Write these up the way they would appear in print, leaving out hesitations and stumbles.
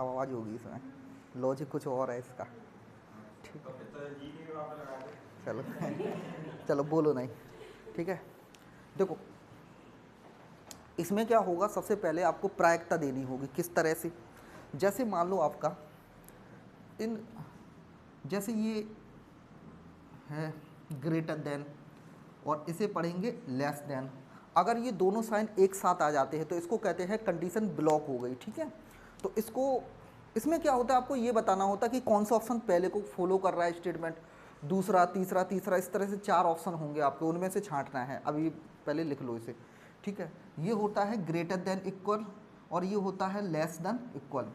आवाज़ होगी इसमें, लॉजिक कुछ और है इसका। ठीक है, चलो चलो बोलो नहीं। ठीक है, देखो इसमें क्या होगा, सबसे पहले आपको प्रायिकता देनी होगी। किस तरह से? जैसे मान लो आपका इन, जैसे ये है ग्रेटर देन और इसे पढ़ेंगे लेस देन। अगर ये दोनों साइन एक साथ आ जाते हैं तो इसको कहते हैं कंडीशन ब्लॉक हो गई। ठीक है, तो इसको, इसमें क्या होता है, आपको ये बताना होता है कि कौन सा ऑप्शन पहले को फॉलो कर रहा है स्टेटमेंट, दूसरा, तीसरा, तीसरा, इस तरह से 4 ऑप्शन होंगे आपको, उनमें से छांटना है। अभी पहले लिख लो इसे। ठीक है, ये होता है ग्रेटर देन इक्वल और ये होता है लेस देन इक्वल।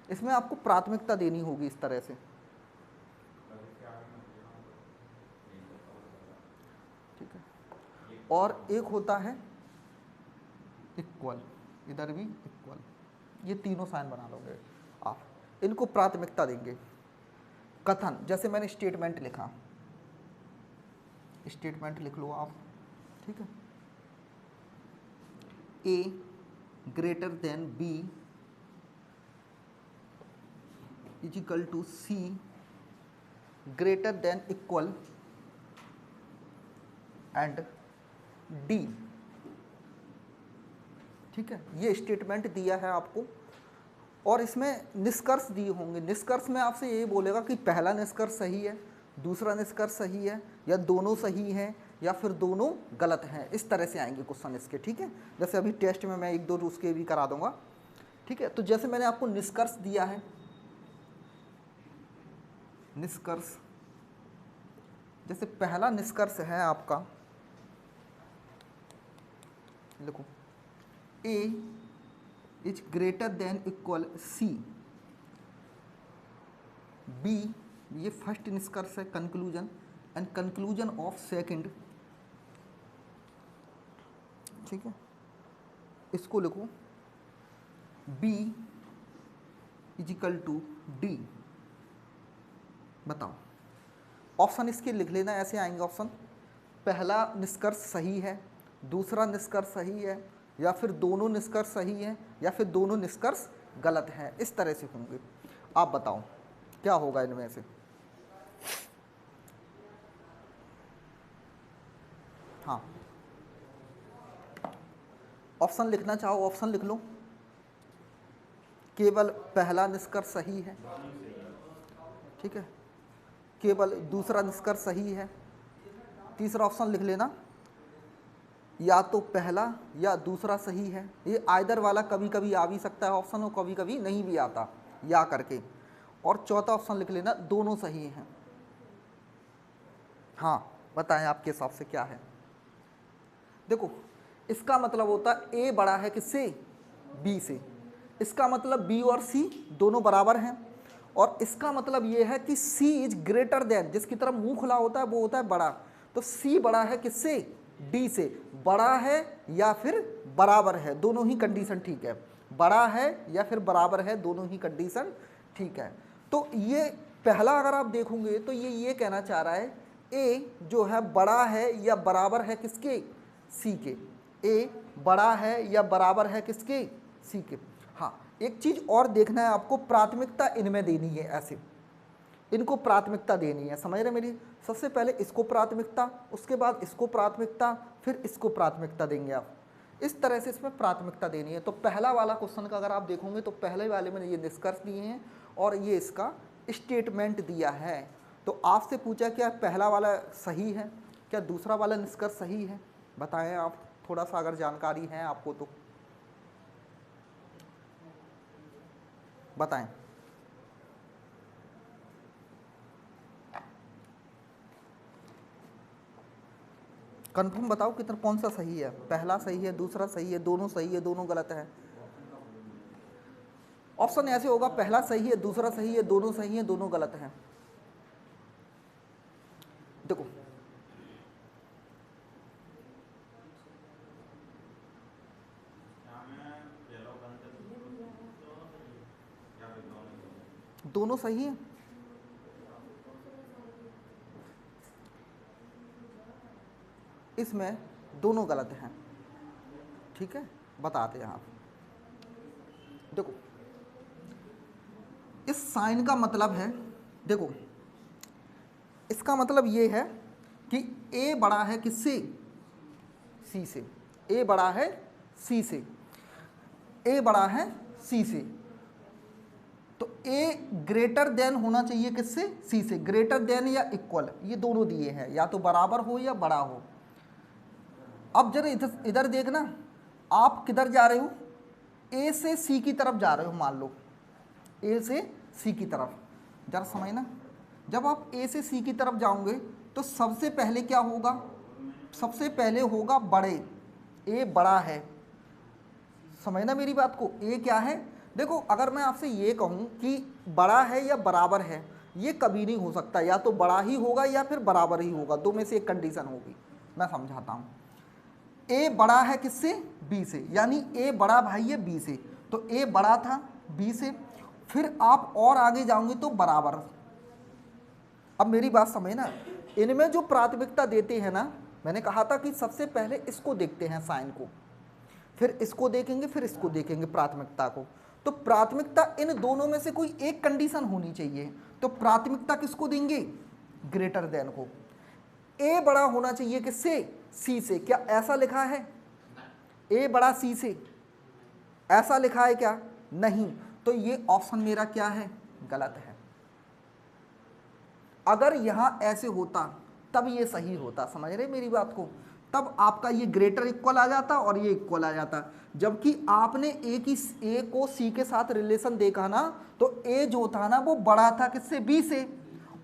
इसमें आपको प्राथमिकता देनी होगी इस तरह से। ठीक है, और एक होता है इक्वल, इधर भी इक्वल। ये तीनों साइन बना लोगे आप, इनको प्राथमिकता देंगे। कथन, जैसे मैंने स्टेटमेंट लिखा, स्टेटमेंट लिख लो आप। ठीक है, A greater than B is equal to C greater than equal and D. ठीक है, ये स्टेटमेंट दिया है आपको और इसमें निष्कर्ष दिए होंगे। निष्कर्ष में आपसे यही बोलेगा कि पहला निष्कर्ष सही है, दूसरा निष्कर्ष सही है, या दोनों सही हैं, या फिर दोनों गलत हैं। इस तरह से आएंगे क्वेश्चन इसके। ठीक है, जैसे अभी टेस्ट में मैं 1-2 उसके भी करा दूंगा। ठीक है, तो जैसे मैंने आपको निष्कर्ष दिया है, निष्कर्ष, जैसे पहला निष्कर्ष है आपका, देखो A is greater than equal C, B, ये फर्स्ट निष्कर्ष है, conclusion, and conclusion of second. ठीक है, इसको लिखो B is equal to D. बताओ, ऑप्शन इसके लिख लेना, ऐसे आएंगे ऑप्शन। पहला निष्कर्ष सही है, दूसरा निष्कर्ष सही है, या फिर दोनों निष्कर्ष सही है, या फिर दोनों निष्कर्ष गलत हैं। इस तरह से होंगे। आप बताओ क्या होगा इनमें से? हाँ, ऑप्शन लिखना चाहो ऑप्शन लिख लो। केवल पहला निष्कर्ष सही है। ठीक है, केवल दूसरा निष्कर्ष सही है। तीसरा ऑप्शन लिख लेना, या तो पहला या दूसरा सही है। ये आइदर वाला कभी कभी आ भी सकता है ऑप्शन, और कभी कभी नहीं भी आता, या करके। और चौथा ऑप्शन लिख लेना, दोनों सही हैं। हाँ, बताएं आपके हिसाब से क्या है? देखो, इसका मतलब होता है ए बड़ा है किससे? बी से। इसका मतलब बी और सी दोनों बराबर हैं, और इसका मतलब ये है कि सी इज ग्रेटर देन, जिसकी तरफ मुंह खुला होता है वो होता है बड़ा। तो सी बड़ा है किससे? डी से। बड़ा है या फिर बराबर है, दोनों ही कंडीशन ठीक है। बड़ा है या फिर बराबर है, दोनों ही कंडीशन ठीक है। तो ये पहला अगर आप देखोगे तो ये कहना चाह रहा है ए जो है बड़ा है या बराबर है किसके? सी के। ए बड़ा है या बराबर है किसके? सी के। हाँ, एक चीज़ और देखना है आपको, प्राथमिकता इनमें देनी है। ऐसे इनको प्राथमिकता देनी है, समझ रहे मेरी? सबसे पहले इसको प्राथमिकता, उसके बाद इसको प्राथमिकता, फिर इसको प्राथमिकता देंगे आप। इस तरह से इसमें प्राथमिकता देनी है। तो पहला वाला क्वेश्चन का अगर आप देखोगे तो पहले वाले में ये निष्कर्ष दिए हैं और ये इसका स्टेटमेंट दिया है। तो आपसे पूछा क्या पहला वाला सही है, क्या दूसरा वाला निष्कर्ष सही है? बताएं आप, थोड़ा सा अगर जानकारी है आपको तो बताएं। कंफर्म बताओ कितना, कौन सा सही है? पहला सही है, दूसरा सही है, दोनों सही है, दोनों गलत है? ऑप्शन ऐसे होगा, पहला सही है, दूसरा सही है, दोनों सही है, दोनों गलत हैं। देखो दोनों सही है, इसमें दोनों गलत हैं। ठीक है, बताते हैं आप। देखो इस साइन का मतलब है, देखो इसका मतलब ये है कि ए बड़ा है किससे, सी से, ए बड़ा है सी से, ए बड़ा है सी से, तो ए ग्रेटर देन होना चाहिए किससे, सी से, ग्रेटर देन या इक्वल, ये दोनों दिए हैं, या तो बराबर हो या बड़ा हो। अब जरा इधर देखना, आप किधर जा रहे हो, ए से सी की तरफ जा रहे हो, मान लो ए से सी की तरफ, जरा समझना, जब आप ए से सी की तरफ जाओगे तो सबसे पहले क्या होगा, सबसे पहले होगा बड़े, ए बड़ा है, समझना मेरी बात को, ए क्या है, देखो अगर मैं आपसे ये कहूँ कि बड़ा है या बराबर है, ये कभी नहीं हो सकता, या तो बड़ा ही होगा या फिर बराबर ही होगा, दो में से एक कंडीशन होगी। मैं समझाता हूँ, ए बड़ा है किससे, बी से, यानी ए बड़ा भाई है बी से, तो ए बड़ा था बी से, फिर आप और आगे जाओगे तो बराबर। अब मेरी बात समझना, इनमें जो प्राथमिकता देते हैं ना, मैंने कहा था कि सबसे पहले इसको देखते हैं साइन को, फिर इसको देखेंगे, फिर इसको देखेंगे प्राथमिकता को, तो प्राथमिकता इन दोनों में से कोई एक कंडीशन होनी चाहिए, तो प्राथमिकता किसको देंगे, ग्रेटर देन को। ए बड़ा होना चाहिए किससे, सी से, क्या ऐसा लिखा है, ए बड़ा सी से, ऐसा लिखा है क्या, नहीं, तो ये ऑप्शन मेरा क्या है, गलत है। अगर यहां ऐसे होता तब ये सही होता, समझ रहे मेरी बात को, तब आपका ये ग्रेटर इक्वल आ जाता और ये इक्वल आ जाता, जबकि आपने ए को सी के साथ रिलेशन देखा ना, तो ए जो था ना वो बड़ा था किससे, बी से,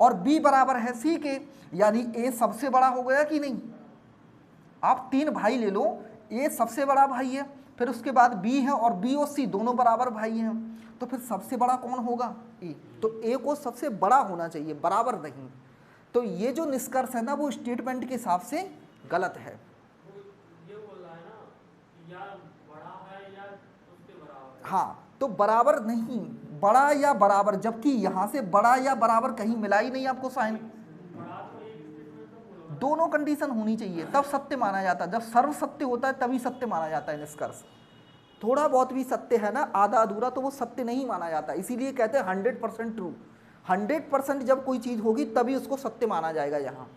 और बी बराबर है सी के, यानी ए सबसे बड़ा हो गया कि नहीं। आप तीन भाई ले लो, ए सबसे बड़ा भाई है, फिर उसके बाद बी है, और बी और सी दोनों बराबर भाई हैं, तो फिर सबसे बड़ा कौन होगा, ए, तो ए को सबसे बड़ा होना चाहिए, बराबर नहीं। तो ये जो निष्कर्ष है ना वो स्टेटमेंट के हिसाब से गलत है। ये बोल रहा है ना, या बड़ा है या उसके बराबर है। हाँ, तो बराबर नहीं, बड़ा या बराबर, जबकि यहाँ से बड़ा या बराबर कहीं मिला ही नहीं आपको साइन, दोनों कंडीशन होनी चाहिए तब सत्य माना जाता है, जब सर्व सत्य होता है तभी सत्य माना जाता है निष्कर्ष। थोड़ा बहुत भी सत्य है ना, आधा अधूरा, तो वो सत्य नहीं माना जाता, इसीलिए कहते हैं 100% ट्रू। 100% जब कोई चीज़ होगी तभी उसको सत्य माना जाएगा। यहाँ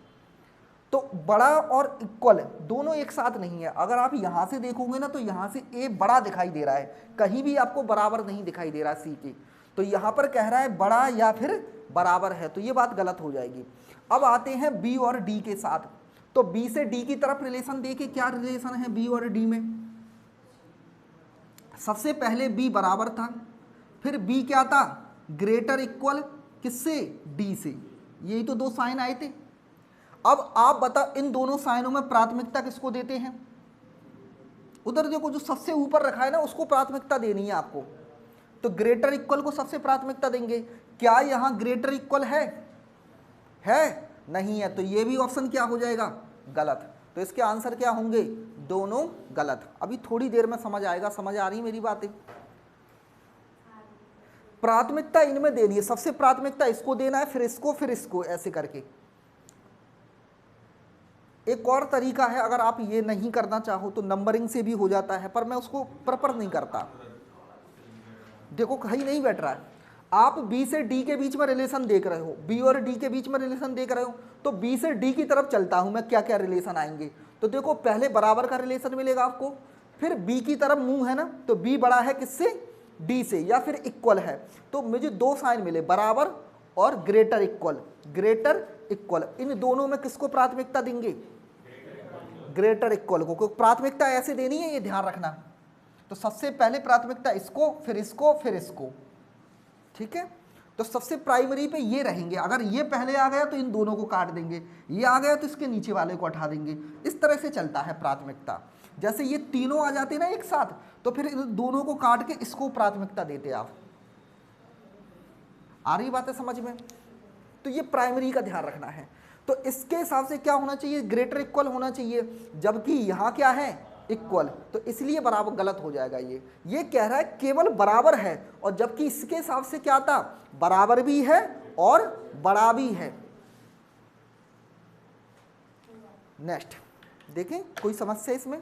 तो बड़ा और इक्वल दोनों एक साथ नहीं है। अगर आप यहाँ से देखोगे ना तो यहाँ से ए बड़ा दिखाई दे रहा है, कहीं भी आपको बराबर नहीं दिखाई दे रहा सी के, तो यहाँ पर कह रहा है बड़ा या फिर बराबर है, तो ये बात गलत हो जाएगी। अब आते हैं बी और डी के साथ, तो बी से डी की तरफ रिलेशन देखे, क्या रिलेशन है बी और डी में। सबसे पहले बी बराबर था, फिर बी क्या था, ग्रेटर इक्वल किससे, डी से, यही तो दो साइन आए थे। अब आप बता इन दोनों साइनों में प्राथमिकता किसको देते हैं, उधर देखो जो सबसे ऊपर रखा है ना उसको प्राथमिकता देनी है आपको, तो ग्रेटर इक्वल को सबसे प्राथमिकता देंगे। क्या यहाँ ग्रेटर इक्वल है नहीं है, तो ये भी ऑप्शन क्या हो जाएगा, गलत। तो इसके आंसर क्या होंगे, दोनों गलत। अभी थोड़ी देर में समझ आएगा, समझ आ रही मेरी बातें। प्राथमिकता इनमें देनी है, सबसे प्राथमिकता इसको देना है, फिर इसको, ऐसे करके। एक और तरीका है, अगर आप ये नहीं करना चाहो तो नंबरिंग से भी हो जाता है, पर मैं उसको प्रेफर नहीं करता। देखो कहीं नहीं बैठ रहा है, आप बी से डी के बीच में रिलेशन देख रहे हो, बी और डी के बीच में रिलेशन देख रहे हो, तो बी से डी की तरफ चलता हूं मैं, क्या क्या रिलेशन आएंगे, तो देखो पहले बराबर का रिलेशन मिलेगा आपको, फिर बी की तरफ मुंह है ना, तो बी बड़ा है किससे, डी से, या फिर इक्वल है, तो मुझे दो साइन मिले, बराबर और ग्रेटर इक्वल। इन दोनों में किसको प्राथमिकता देंगे, ग्रेटर इक्वल को। प्राथमिकता ऐसे देनी है, ये ध्यान रखना, तो सबसे पहले प्राथमिकता इसको, फिर इसको, ठीक है। तो सबसे प्राइमरी पे ये रहेंगे, अगर ये पहले आ गया तो इन दोनों को काट देंगे, ये आ गया तो इसके नीचे वाले को हटा देंगे, इस तरह से चलता है प्राथमिकता। जैसे ये तीनों आ जाते ना एक साथ, तो फिर इन दोनों को काट के इसको प्राथमिकता देते आप। आ रही बात है समझ में, तो ये प्राइमरी का ध्यान रखना है। तो इसके हिसाब से क्या होना चाहिए, ग्रेटर इक्वल होना चाहिए, जबकि यहाँ क्या है, इक्वल, तो इसलिए बराबर गलत हो जाएगा। ये कह रहा है केवल बराबर है, और जबकि इसके हिसाब से क्या था, बराबर भी है और बड़ा भी है। नेक्स्ट देखें, कोई समस्या इसमें।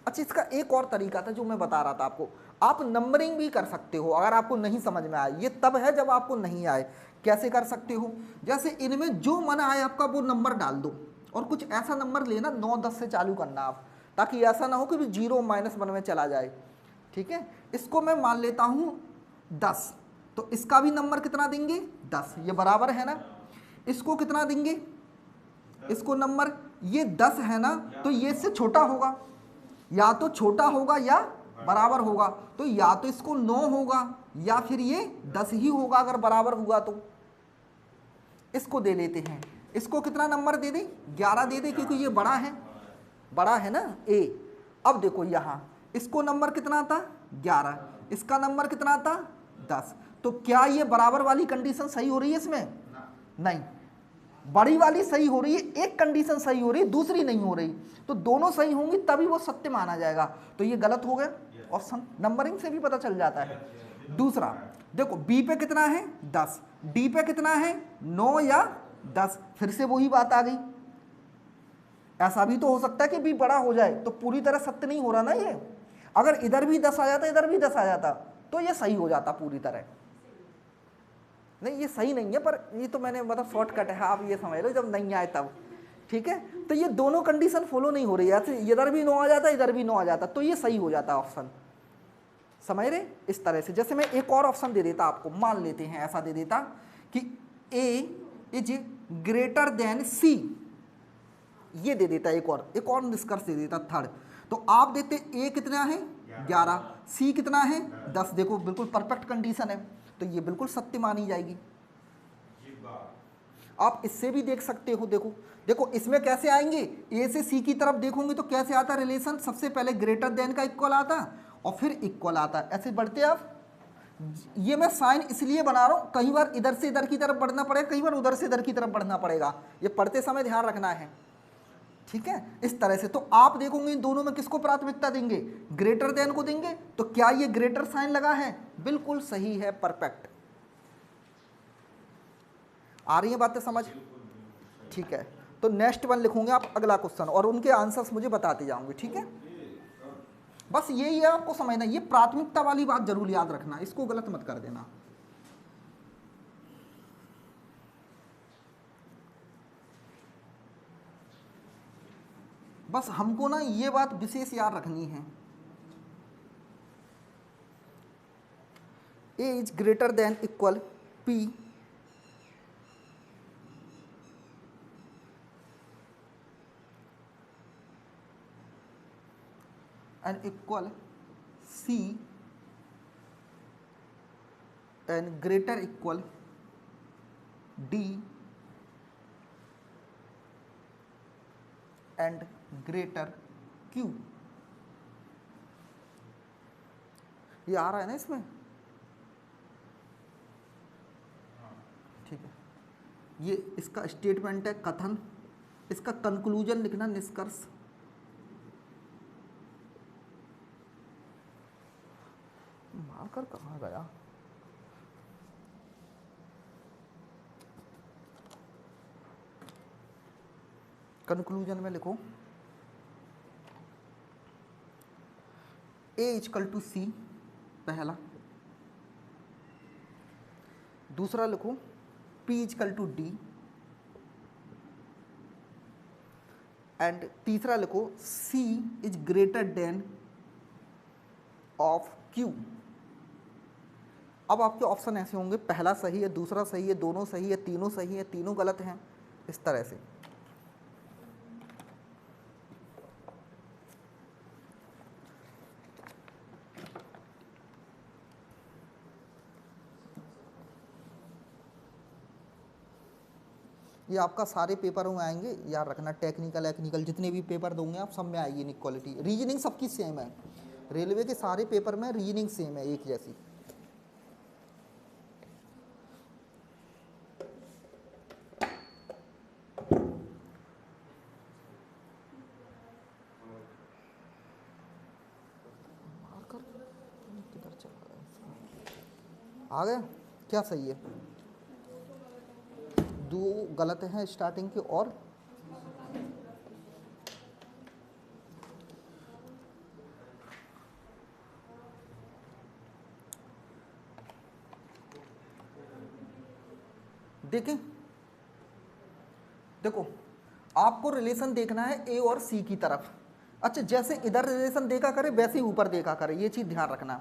अच्छा, इसका एक और तरीका था जो मैं बता रहा था आपको। आप नंबरिंग भी कर सकते हो अगर आपको नहीं समझ में आए, ये तब है जब आपको नहीं आए। कैसे कर सकते हो, जैसे इनमें जो मन आए आपका वो नंबर डाल दो और कुछ ऐसा नंबर लेना 9-10 से चालू करना आप, ताकि ऐसा ना हो कि 0 -1 में चला जाए। ठीक है, इसको मैं मान लेता हूँ 10, तो इसका भी नंबर कितना देंगे 10, ये बराबर है ना। इसको कितना देंगे, इसको नंबर ये 10 है ना, तो ये इससे छोटा होगा, या तो छोटा होगा या बराबर होगा, तो या तो इसको 9 होगा या फिर ये 10 ही होगा अगर बराबर हुआ तो। इसको दे लेते हैं, इसको कितना नंबर दे दें 11 दे दें, क्योंकि ये बड़ा है ना a। अब देखो यहाँ इसको नंबर कितना था 11, इसका नंबर कितना था 10, तो क्या ये बराबर वाली कंडीशन सही हो रही है इसमें? नहीं, बड़ी वाली सही हो रही है, एक कंडीशन सही हो रही है, दूसरी नहीं हो रही, तो दोनों सही होंगी तभी वो सत्य माना जाएगा। तो ये गलत हो गया ऑप्शन, नंबरिंग से भी पता चल जाता है। दूसरा देखो b पे कितना है 10, d पे कितना है 9 या 10, फिर से वही बात आ गई। ऐसा भी तो हो सकता है कि b बड़ा हो जाए, तो पूरी तरह सत्य नहीं हो रहा ना ये। अगर इधर भी 10 आ जाता, इधर भी 10 आ जाता, तो ये सही हो जाता पूरी तरह। नहीं, ये सही नहीं है, पर ये तो मैंने मतलब शॉर्टकट है, आप ये समझ लो जब नहीं आए तब। ठीक है, तो ये दोनों कंडीशन फॉलो नहीं हो रही है, इधर भी 9 आ जाता, इधर भी 9 आ जाता, तो ये सही हो जाता ऑप्शन। समझ रहे, इस तरह से। जैसे मैं एक और ऑप्शन दे देता आपको, मान लेते हैं ऐसा दे देता कि a is greater then c, ये दे देता एक और निष्कर्ष दे देता थर्ड। तो आप देखते a कितना है 11, c कितना है 10, देखो बिल्कुल परफेक्ट कंडीशन है, तो ये बिल्कुल सत्य मानी जाएगी। आप इससे भी देख सकते हो, देखो इसमें कैसे आएंगे, ए से सी की तरफ देखोगे तो कैसे आता रिलेशन, सबसे पहले ग्रेटर देन का इक्वल आता और फिर इक्वल आता, ऐसे बढ़ते आप। ये मैं साइन इसलिए बना रहा हूँ, कई बार इधर से इधर की तरफ बढ़ना पड़ेगा, कई बार उधर से इधर की तरफ बढ़ना पड़ेगा, ये पढ़ते समय ध्यान रखना है। ठीक है, इस तरह से। तो आप देखोगे इन दोनों में किसको प्राथमिकता देंगे, ग्रेटर देन को देंगे, तो क्या ये ग्रेटर साइन लगा है, बिल्कुल सही है, परफेक्ट। आ रही है बातें समझ? ठीक है, तो नेक्स्ट वन लिखोगे आप अगला क्वेश्चन और उनके आंसर्स मुझे बताते जाओगे। ठीक है, बस यही है आपको समझना, ये प्राथमिकता वाली बात जरूर याद रखना, इसको गलत मत कर देना। बस हमको ना ये बात विशेष याद रखनी है, a is greater than equal p and equal c and greater equal d and greater q। ये आ रहा है ना इसमें? ठीक है, ये इसका स्टेटमेंट है, कथन, इसका कंक्लूजन लिखना, निष्कर्ष। मार्कर कहाँ गया? कंक्लूजन में लिखो a इक्वल टू सी, पहला। दूसरा लिखो p equal to D, and तीसरा लिखो c is greater than of q। अब आपके ऑप्शन ऐसे होंगे, पहला सही है, दूसरा सही है, दोनों सही है, तीनों सही है, तीनों गलत हैं, इस तरह से। ये आपका सारे पेपरों में आएंगे, याद रखना, टेक्निकल जितने भी पेपर दोगे आप, सब में आएगी इनइक्वालिटी। रीजनिंग सबकी सेम है, रेलवे के सारे पेपर में रीजनिंग सेम है, एक जैसी। आ गया? क्या सही है? दो गलत हैं स्टार्टिंग के, और देखें, देखो आपको रिलेशन देखना है ए और सी की तरफ। अच्छा, जैसे इधर रिलेशन देखा करे वैसे ही ऊपर देखा करे, ये चीज़ ध्यान रखना।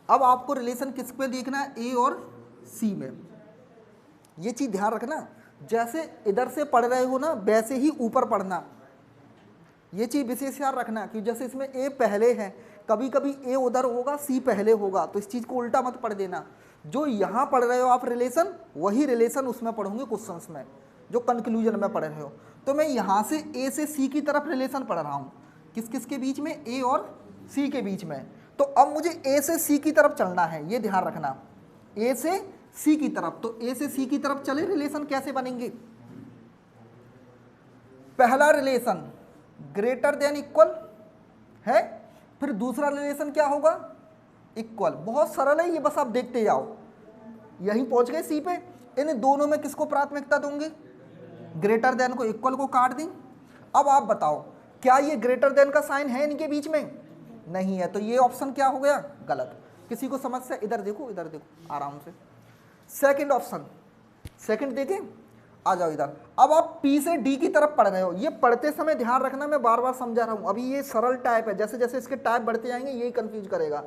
अब आपको रिलेशन किस पे देखना है, ए और सी में। ये चीज़ ध्यान रखना, जैसे इधर से पढ़ रहे हो ना वैसे ही ऊपर पढ़ना। ये चीज़ विशेष याद रखना कि जैसे इसमें ए पहले है, कभी कभी ए उधर होगा सी पहले होगा, तो इस चीज़ को उल्टा मत पढ़ देना। जो यहाँ पढ़ रहे हो आप रिलेशन, वही रिलेशन उसमें पढ़ोगे क्वेश्चंस में, जो कंक्लूजन में पढ़ रहे हो। तो मैं यहाँ से ए से सी की तरफ रिलेशन पढ़ रहा हूँ, किस किस के बीच में, ए और सी के बीच में। तो अब मुझे ए से सी की तरफ चलना है, ये ध्यान रखना, ए से सी की तरफ। तो ए से सी की तरफ चले, रिलेशन कैसे बनेंगे। पहला रिलेशन ग्रेटर देन इक्वल है, फिर दूसरा रिलेशन क्या होगा, इक्वल। बहुत सरल है ये, बस आप देखते जाओ। यहीं पहुंच गए सी पे। इन दोनों में किसको प्राथमिकता दोगे, ग्रेटर देन को, इक्वल को काट दी। अब आप बताओ क्या ये ग्रेटर देन का साइन है इनके बीच में, नहीं है, तो ये ऑप्शन क्या हो गया, गलत। किसी को समस्या, इधर देखो, इधर देखो आराम से। सेकंड ऑप्शन, सेकंड देखें, आ जाओ इधर। अब आप पी से डी की तरफ पढ़ रहे हो, ये पढ़ते समय ध्यान रखना, मैं बार बार समझा रहा हूं, अभी ये सरल टाइप है, जैसे जैसे इसके टाइप बढ़ते जाएंगे यही कंफ्यूज करेगा।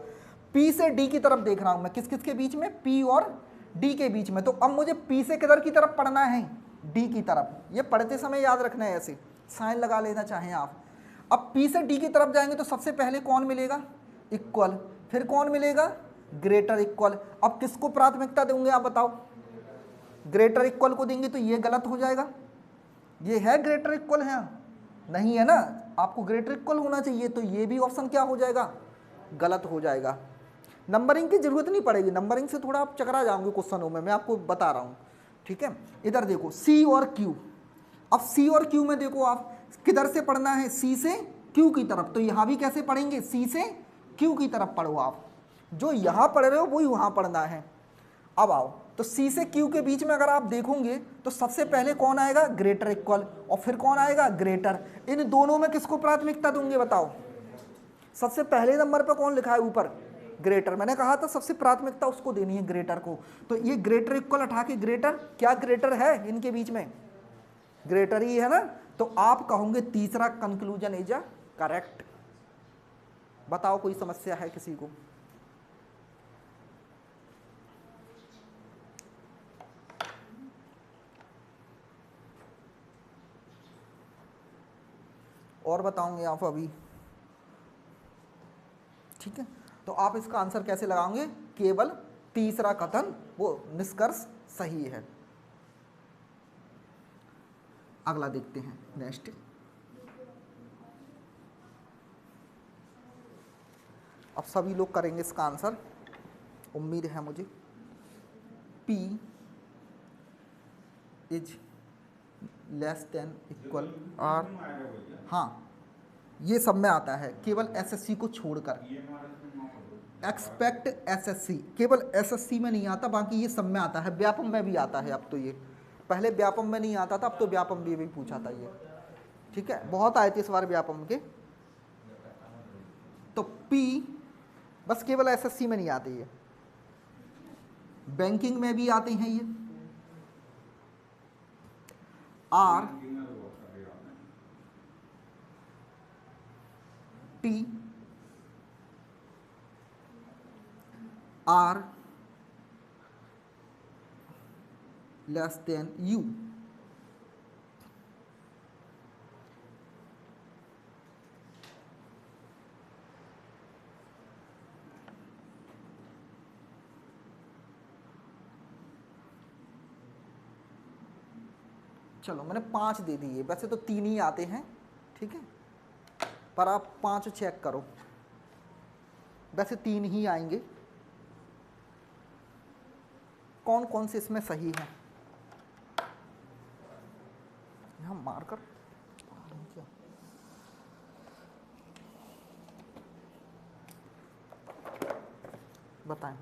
पी से डी की तरफ देख रहा हूं मैं, किस किस के बीच में, पी और डी के बीच में। तो अब मुझे पी से किधर की तरफ पढ़ना है, डी की तरफ। ये पढ़ते समय याद रखना है, ऐसे साइन लगा लेना चाहें आप। अब पी से डी की तरफ जाएंगे तो सबसे पहले कौन मिलेगा, इक्वल, फिर कौन मिलेगा, ग्रेटर इक्वल। अब किसको प्राथमिकता देंगे आप बताओ, ग्रेटर इक्वल को देंगे तो ये गलत हो जाएगा। ये है ग्रेटर इक्वल है, नहीं है ना, आपको ग्रेटर इक्वल होना चाहिए, तो ये भी ऑप्शन क्या हो जाएगा, गलत हो जाएगा। नंबरिंग की जरूरत नहीं पड़ेगी, नंबरिंग से थोड़ा आप चकरा जाओगे क्वेश्चनों में, मैं आपको बता रहा हूँ, ठीक है। इधर देखो सी और क्यू। अब सी और क्यू में देखो आप किधर से पढ़ना है, सी से क्यू की तरफ। तो यहाँ भी कैसे पढ़ेंगे, सी से क्यू की तरफ पढ़ो आप, जो यहाँ पढ़ रहे हो वही वहाँ पढ़ना है। अब आओ, तो सी से क्यू के बीच में अगर आप देखोगे तो सबसे पहले कौन आएगा, ग्रेटर इक्वल, और फिर कौन आएगा, ग्रेटर। इन दोनों में किसको प्राथमिकता दूंगे बताओ, सबसे पहले नंबर पर कौन लिखा है ऊपर, ग्रेटर। मैंने कहा था सबसे प्राथमिकता उसको देनी है, ग्रेटर को। तो ये ग्रेटर इक्वल हटा के ग्रेटर, क्या ग्रेटर है इनके बीच में, ग्रेटर ही है ना। तो आप कहोगे तीसरा कंक्लूजन इज अ करेक्ट। बताओ कोई समस्या है किसी को, और बताऊंगे आप अभी, ठीक है। तो आप इसका आंसर कैसे लगाओगे, केवल तीसरा कथन वो निष्कर्ष सही है। अगला देखते हैं, नेक्स्ट। अब सभी लोग करेंगे इसका आंसर, उम्मीद है मुझे। P is less than equal R, हाँ ये सब में आता है, केवल एसएससी को छोड़कर। एक्सपेक्ट एसएससी केवल एसएससी में नहीं आता, बाकी ये सब में आता है, व्यापम में भी आता है अब तो। ये पहले व्यापम में नहीं आता था, अब तो व्यापम भी पूछा था ये, ठीक है। बहुत आए थे इस बार व्यापम के। तो P बस केवल एसएससी में नहीं आते, ये बैंकिंग में भी आते हैं ये। R T R less than you. चलो मैंने 5 दे दिए, वैसे तो 3 ही आते हैं, ठीक है, पर आप 5 चेक करो, वैसे 3 ही आएंगे। कौन कौन से इसमें सही है, यहाँ मारकर क्या, बताएं।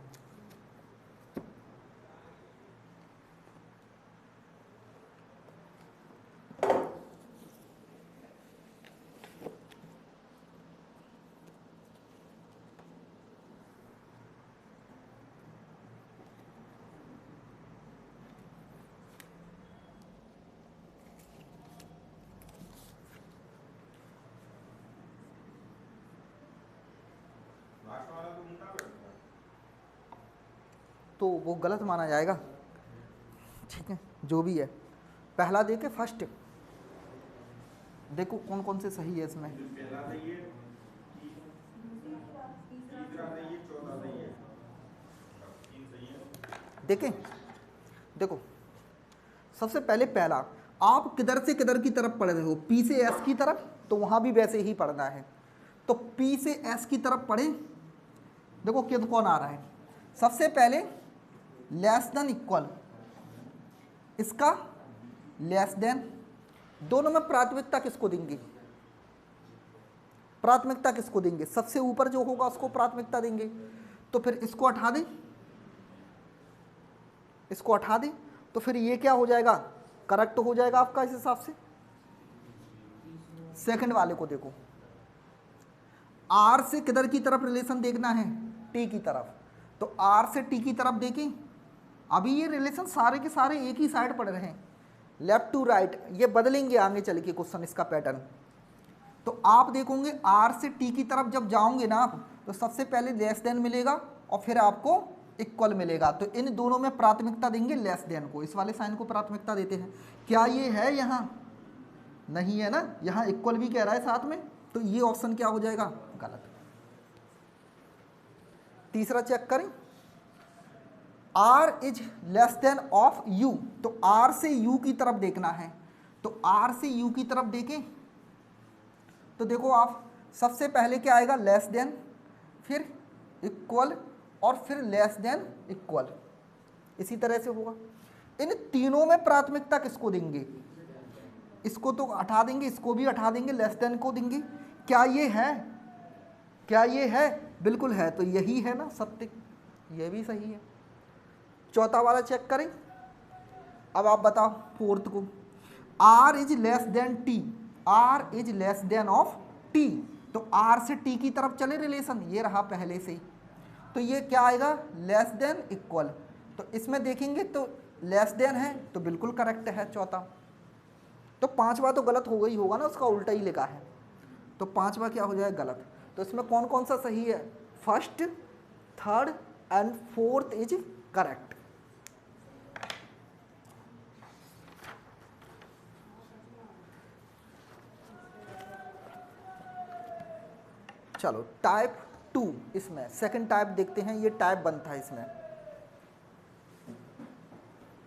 तो वो गलत माना जाएगा। ठीक है, जो भी है, पहला देखे फर्स्ट, देखो कौन कौन से सही है इसमें। पहला सही है, तीसरा सही है, चौथा सही है, तीन सही है। देखें, देखो सबसे पहले पहला, आप किधर से किधर की तरफ पढ़ रहे हो, पी से एस की तरफ, तो वहां भी वैसे ही पढ़ना है। तो पी से एस की तरफ पढ़े, देखो किन कौन आ रहा है। सबसे पहले लेस देन इक्वल, इसका लेस देन, दोनों में प्राथमिकता किसको देंगे, प्राथमिकता किसको देंगे, सबसे ऊपर जो होगा उसको प्राथमिकता देंगे। तो फिर इसको हटा दें, इसको हटा दें, तो फिर ये क्या हो जाएगा, करेक्ट हो जाएगा आपका इस हिसाब से। सेकंड वाले को देखो, आर से किधर की तरफ रिलेशन देखना है, टी की तरफ, तो आर से टी की तरफ देखें। अभी ये रिलेशन सारे के सारे एक ही साइड पड़ रहे हैं, लेफ्ट टू राइट, ये बदलेंगे आगे चल के क्वेश्चन इसका पैटर्न। तो आप देखोगे आर से टी की तरफ जब जाओगे ना आप, तो सबसे पहले लेस देन मिलेगा और फिर आपको इक्वल मिलेगा। तो इन दोनों में प्राथमिकता देंगे लेस देन को, इस वाले साइन को प्राथमिकता देते हैं। क्या ये है यहाँ, नहीं है ना, यहाँ इक्वल भी कह रहा है साथ में, तो ये ऑप्शन क्या हो जाएगा, गलत। तीसरा चेक करें, R is less than of U, तो आर से यू की तरफ देखना है। तो आर से यू की तरफ देखें, तो देखो आप सबसे पहले क्या आएगा, लेस देन, फिर इक्वल और फिर लेस देन इक्वल, इसी तरह से होगा। इन तीनों में प्राथमिकता किसको देंगे, इसको तो हटा देंगे, इसको भी हटा देंगे, लेस देन को देंगे। क्या ये है, क्या ये है, बिल्कुल है, तो यही है ना सत्य, ये भी सही है। चौथा वाला चेक करें, अब आप बताओ फोर्थ को, R is less than T, R is less than of T, तो आर से टी की तरफ चले रिलेशन, ये रहा पहले से ही, तो ये क्या आएगा, लेस देन इक्वल। तो इसमें देखेंगे तो लेस देन है, तो बिल्कुल करेक्ट है चौथा। तो पांचवा तो गलत होगा ही होगा ना, उसका उल्टा ही लिखा है, तो पांचवा क्या हो जाएगा, गलत। तो इसमें कौन कौन सा सही है, first, third and fourth is correct. चलो टाइप 2, इसमें सेकंड टाइप देखते हैं, ये टाइप 1 था। इसमें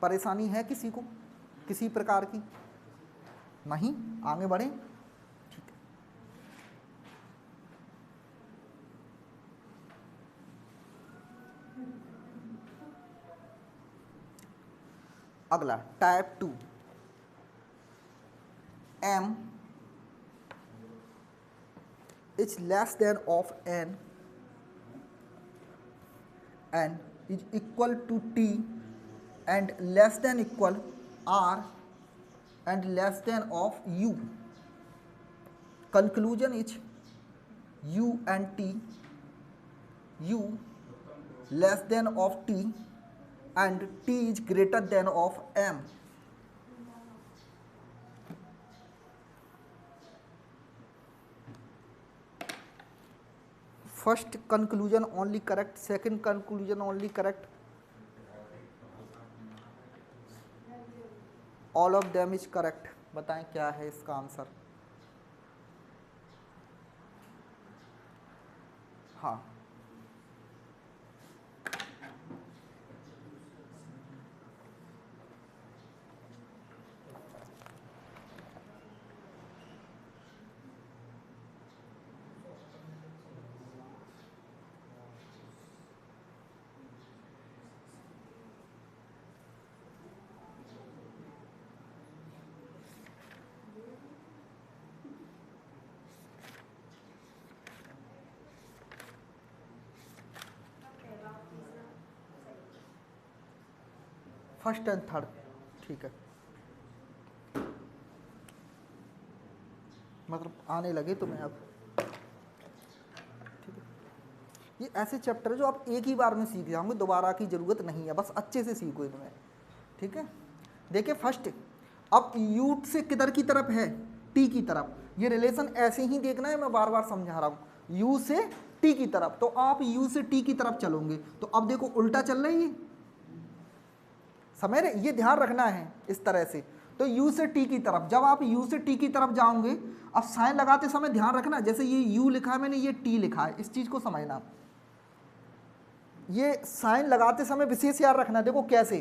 परेशानी है किसी को, किसी प्रकार की, नहीं, आगे बढ़ें, ठीक है। अगला type 2, m is less than of n and is equal to t and less than equal r and less than of u. Conclusion is u and t, u less than of t and t is greater than of m. First conclusion only correct, second conclusion only correct, all of them is correct। बताएं क्या है इसका answer. हाँ, first and third, ठीक है, मतलब आने लगे तुम्हें अब, ठीक है। ये ऐसे चैप्टर है जो आप एक ही बार में सीख जाओगे, दोबारा की ज़रूरत नहीं है, बस अच्छे से सीखो इनमें, ठीक है। देखिए फर्स्ट, अब यू से किधर की तरफ है, टी की तरफ, ये रिलेशन ऐसे ही देखना है, मैं बार बार समझा रहा हूँ, यू से टी की तरफ, तो आप यू से टी की तरफ चलोगे, तो अब देखो उल्टा चल रही है, समझ रहे, ये ध्यान रखना है इस तरह से। तो u से t की तरफ, जब आप u से t की तरफ जाओगे, अब साइन लगाते समय ध्यान रखना, जैसे ये u लिखा है मैंने, ये t लिखा है, इस चीज को समझना। ये साइन लगाते समय विशेष याद रखना। देखो कैसे,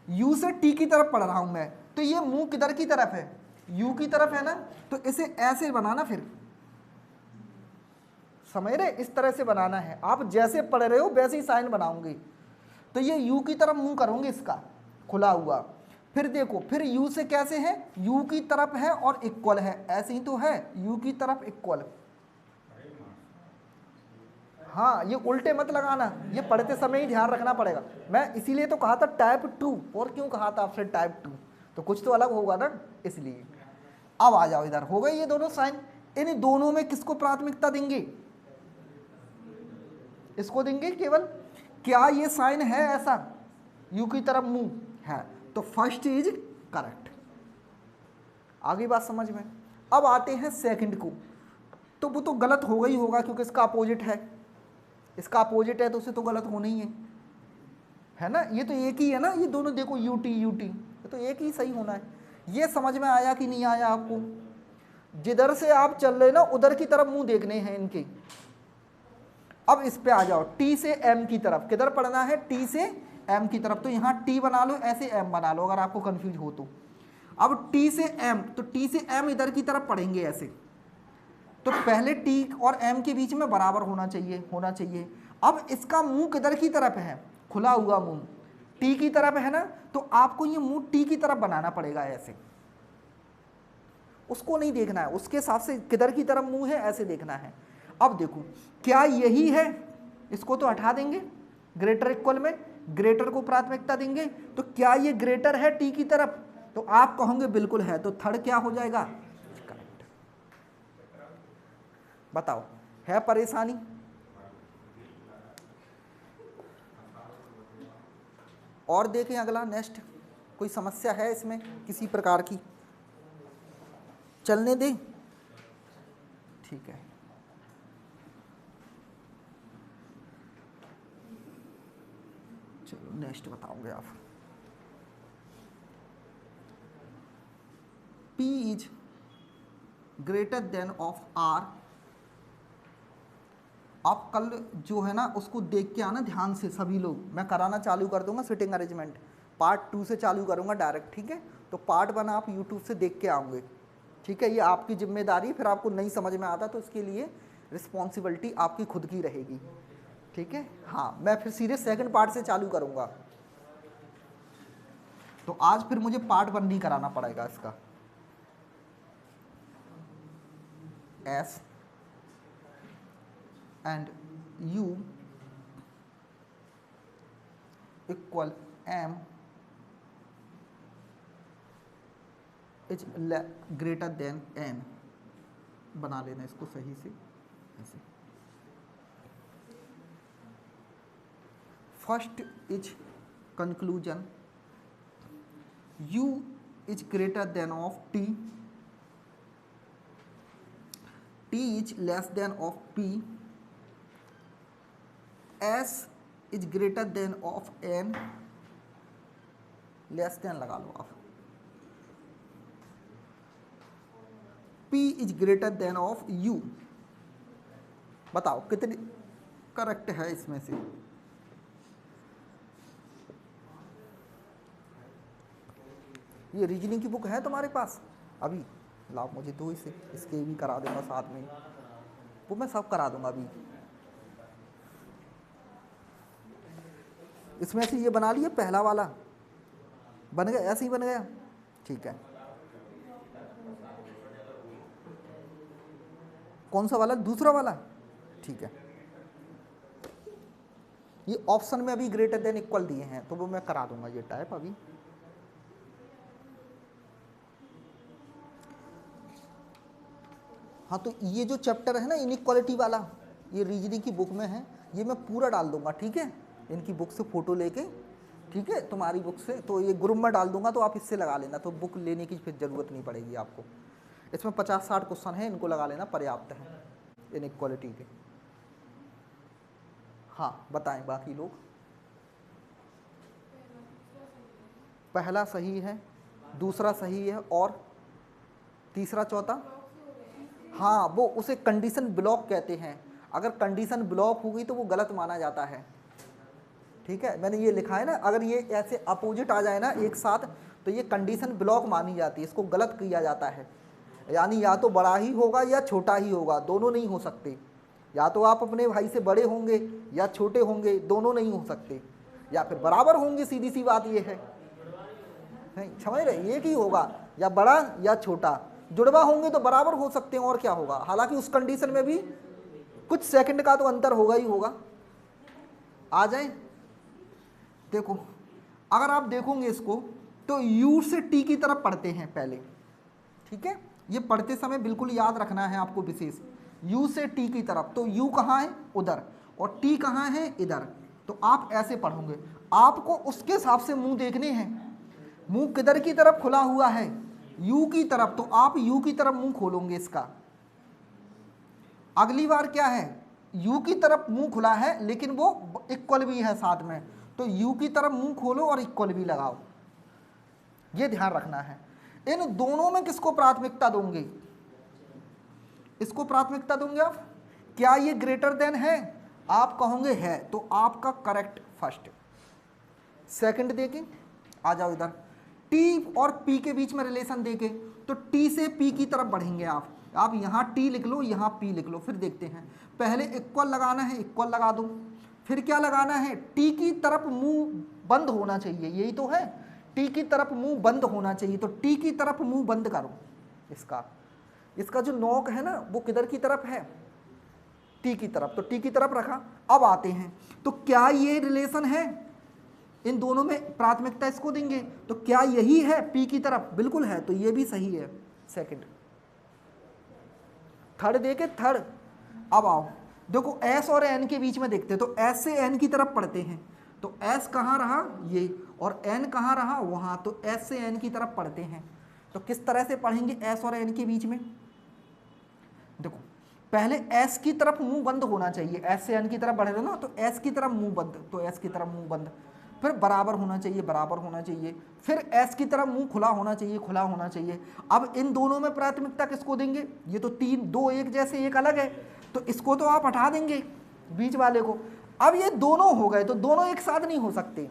u से t की तरफ पढ़ रहा हूं मैं, तो ये मुंह किधर की तरफ है, u की तरफ है ना, तो इसे ऐसे बनाना, फिर समझ रहे, इस तरह से बनाना है। आप जैसे पढ़ रहे हो वैसे ही साइन बनाओगे। तो ये u की तरफ मुंह करोगे इसका खुला हुआ, फिर देखो, फिर u से कैसे है, u की तरफ है और इक्वल है, ऐसे ही तो है, u की तरफ इक्वल। हाँ, ये उल्टे मत लगाना, ये पढ़ते समय ही ध्यान रखना पड़ेगा। मैं इसीलिए तो कहा था टाइप 2, और क्यों कहा था आपसे टाइप 2, तो कुछ तो अलग होगा ना, इसलिए। अब आ जाओ इधर, हो गए ये दोनों साइन। इन दोनों में किसको प्राथमिकता देंगे, इसको देंगे केवल। क्या ये साइन है ऐसा, यू की तरफ मुंह है, तो फर्स्ट इज करेक्ट। आगे बात समझ में। अब आते हैं सेकंड को, तो वो तो गलत होगा ही होगा, क्योंकि इसका अपोजिट है, इसका अपोजिट है तो उसे तो गलत होना ही है ना। ये तो एक ही है ना, ये दोनों देखो यूटी यूटी, ये तो एक ही सही होना है। ये समझ में आया कि नहीं आया आपको, जिधर से आप चल रहे ना उधर की तरफ मुंह देखने हैं इनके। अब इस पे आ जाओ, टी से एम की तरफ, किधर पढ़ना है, टी से एम की तरफ, तो यहाँ टी बना लो, ऐसे एम बना लो अगर आपको कंफ्यूज हो तो। अब टी से एम, तो टी से एम इधर की तरफ पढ़ेंगे ऐसे, तो पहले टी और एम के बीच में बराबर होना चाहिए। अब इसका मुंह किधर की तरफ है, खुला हुआ मुंह टी की तरफ है ना, तो आपको ये मुंह टी की तरफ बनाना पड़ेगा ऐसे, उसको नहीं देखना है, उसके हिसाब से किधर की तरफ मुंह है ऐसे देखना है। अब देखो, क्या यही है, इसको तो हटा देंगे, ग्रेटर इक्वल में ग्रेटर को प्राथमिकता देंगे, तो क्या ये ग्रेटर है टी की तरफ, तो आप कहोगे बिल्कुल है, तो थर्ड क्या हो जाएगा, करेक्ट। बताओ, है परेशानी, और देखें अगला नेक्स्ट, कोई समस्या है इसमें किसी प्रकार की, चलने दें, ठीक है। चलो नेक्स्ट बताओगे आप। P is greater than of R। आप कल जो है ना उसको देख के आना ध्यान से सभी लोग, मैं कराना चालू कर दूंगा सिटिंग अरेंजमेंट, पार्ट 2 से चालू करूंगा डायरेक्ट, ठीक है। तो पार्ट 1 आप यूट्यूब से देख के आओगे, ठीक है, ये आपकी जिम्मेदारी। फिर आपको नहीं समझ में आता तो इसके लिए रिस्पॉन्सिबिलिटी आपकी खुद की रहेगी, ठीक है। हाँ, मैं फिर सीधे सेकंड पार्ट से चालू करूंगा, तो आज फिर मुझे पार्ट 1 नहीं कराना पड़ेगा इसका। S and U equal M is greater than N, बना लेना इसको सही से ऐसे। First is conclusion, U is greater than of T, T is less than of P, S is greater than of N, less than लगा लो आप, P is greater than of U। बताओ कितने करेक्ट है इसमें से, ये रीजनिंग की book है तुम्हारे पास अभी, लाओ मुझे दो इसे, इसके भी करा दूंगा साथ में, वो मैं सब करा दूंगा अभी। इसमें से ये बना लिया, पहला वाला बन गया, ऐसे ही बन गया, ठीक है। कौन सा वाला, दूसरा वाला, ठीक है। ये ऑप्शन में अभी ग्रेटर देन इक्वल दिए हैं, तो वो मैं करा दूंगा ये टाइप अभी। हाँ, तो ये जो चैप्टर है ना इनइक्वालिटी वाला, ये रीजनिंग की बुक में है, ये मैं पूरा डाल दूंगा, ठीक है। इनकी बुक से फ़ोटो लेके, ठीक है, तुम्हारी बुक से, तो ये ग्रुप में डाल दूंगा, तो आप इससे लगा लेना, तो बुक लेने की फिर ज़रूरत नहीं पड़ेगी आपको। इसमें 50-60 क्वेश्चन है, इनको लगा लेना, पर्याप्त है इनइक्वालिटी के। हाँ बताएं बाकी लोग। पहला सही है, दूसरा सही है और तीसरा चौथा, हाँ वो उसे कंडीशन ब्लॉक कहते हैं। अगर कंडीशन ब्लॉक हो गई तो वो गलत माना जाता है। ठीक है, मैंने ये लिखा है ना, अगर ये ऐसे अपोजिट आ जाए ना एक साथ तो ये कंडीशन ब्लॉक मानी जाती है, इसको गलत किया जाता है। यानी या तो बड़ा ही होगा या छोटा ही होगा, दोनों नहीं हो सकते। या तो आप अपने भाई से बड़े होंगे या छोटे होंगे, दोनों नहीं हो सकते। या फिर बराबर होंगे, सीधी सी बात ये है, नहीं समझ रहे, एक ही होगा, या बड़ा या छोटा। जुड़वा होंगे तो बराबर हो सकते हैं, और क्या होगा। हालांकि उस कंडीशन में भी कुछ सेकंड का तो अंतर होगा ही होगा। आ जाए, देखो अगर आप देखोगे इसको तो U से T की तरफ पढ़ते हैं पहले। ठीक है, ये पढ़ते समय बिल्कुल याद रखना है आपको विशेष, U से T की तरफ। तो U कहाँ है, उधर, और T कहाँ है, इधर। तो आप ऐसे पढ़ोगे, आपको उसके हिसाब से मुंह देखने हैं। मुंह किधर की तरफ खुला हुआ है, U की तरफ, तो आप U की तरफ मुंह खोलोगे इसका। अगली बार क्या है, U की तरफ मुंह खुला है लेकिन वो इक्वल भी है साथ में, तो U की तरफ मुंह खोलो और इक्वल भी लगाओ, ये ध्यान रखना है। इन दोनों में किसको प्राथमिकता दोगे, इसको प्राथमिकता दोगे आप। क्या ये ग्रेटर देन है, आप कहोगे है, तो आपका करेक्ट फर्स्ट। सेकंड देखें, आ जाओ इधर, T और P के बीच में रिलेशन देखें तो T से P की तरफ बढ़ेंगे आप यहाँ T लिख लो, यहाँ P लिख लो। फिर देखते हैं, पहले इक्वल लगाना है, इक्वल लगा दो। फिर क्या लगाना है, T की तरफ मुंह बंद होना चाहिए, यही तो है, T की तरफ मुंह बंद होना चाहिए। तो T की तरफ मुंह बंद करो इसका जो नोक है ना वो किधर की तरफ है, T की तरफ, तो T की तरफ रखा। अब आते हैं, तो क्या ये रिलेशन है, इन दोनों में प्राथमिकता इसको देंगे, तो क्या यही है P की तरफ, बिल्कुल है, तो ये भी सही है। सेकंड, थर्ड देखे, थर्ड। अब आओ देखो S और N के बीच में देखते हैं, तो S से N की तरफ पढ़ते हैं, तो S कहाँ रहा ये, और N कहाँ रहा वहाँ, तो S से N की तरफ पढ़ते हैं। तो किस तरह से पढ़ेंगे S और N के बीच में, देखो पहले S की तरफ मुंह बंद होना चाहिए, S से N की तरफ बढ़े ना, तो S की तरफ मुंह बंद, तो S की तरफ मुंह बंद। फिर बराबर होना चाहिए, बराबर होना चाहिए। फिर S की तरफ मुंह खुला होना चाहिए, खुला होना चाहिए। अब इन दोनों में प्राथमिकता किसको देंगे, ये तो तीन, दो एक जैसे, एक अलग है, तो इसको तो आप हटा देंगे बीच वाले को। अब ये दोनों हो गए, तो दोनों एक साथ नहीं हो सकते,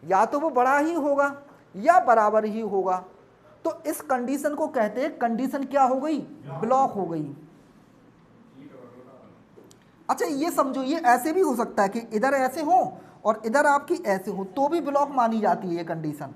या तो वो बड़ा ही होगा या बराबर ही होगा। तो इस कंडीशन को कहते हैं, कंडीशन क्या हो गई, ब्लॉक हो गई। अच्छा ये समझो, ये ऐसे भी हो सकता है कि इधर ऐसे हो और इधर आपकी ऐसे हो, तो भी ब्लॉक मानी जाती है ये कंडीशन,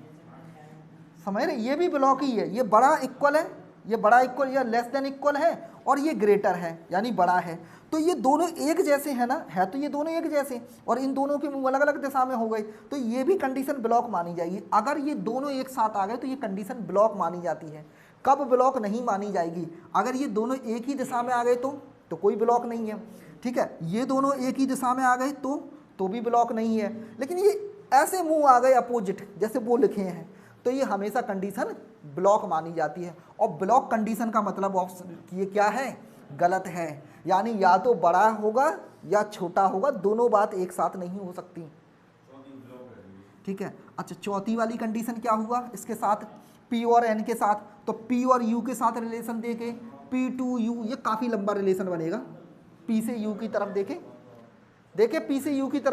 समझ रहे, ये भी ब्लॉक ही है। ये बड़ा इक्वल है, ये बड़ा इक्वल या लेस देन इक्वल है, और ये ग्रेटर है यानी बड़ा है, तो ये दोनों एक जैसे हैं ना, है तो ये दोनों एक जैसे, और इन दोनों के मुंह अलग अलग दिशा में हो गए, तो ये भी कंडीशन ब्लॉक मानी जाएगी। अगर ये दोनों एक साथ आ गए तो ये कंडीशन ब्लॉक मानी जाती है। कब ब्लॉक नहीं मानी जाएगी, अगर ये दोनों एक ही दिशा में आ गए तो कोई ब्लॉक नहीं है। ठीक है, ये दोनों एक ही दिशा में आ गए तो भी ब्लॉक नहीं है। लेकिन ये ऐसे मुंह आ गए अपोजिट, जैसे वो लिखे हैं, तो ये हमेशा कंडीशन ब्लॉक मानी जाती है। और ब्लॉक कंडीशन का मतलब ये क्या है, गलत है, यानी या तो बड़ा होगा या छोटा होगा, दोनों बात एक साथ नहीं हो सकती। ठीक है, अच्छा चौथी वाली कंडीशन क्या हुआ इसके साथ, P और N के साथ, तो P और U के साथ रिलेशन देके P to U, ये काफ़ी लंबा रिलेशन बनेगा। P से U की तरफ देखे P से U की तरफ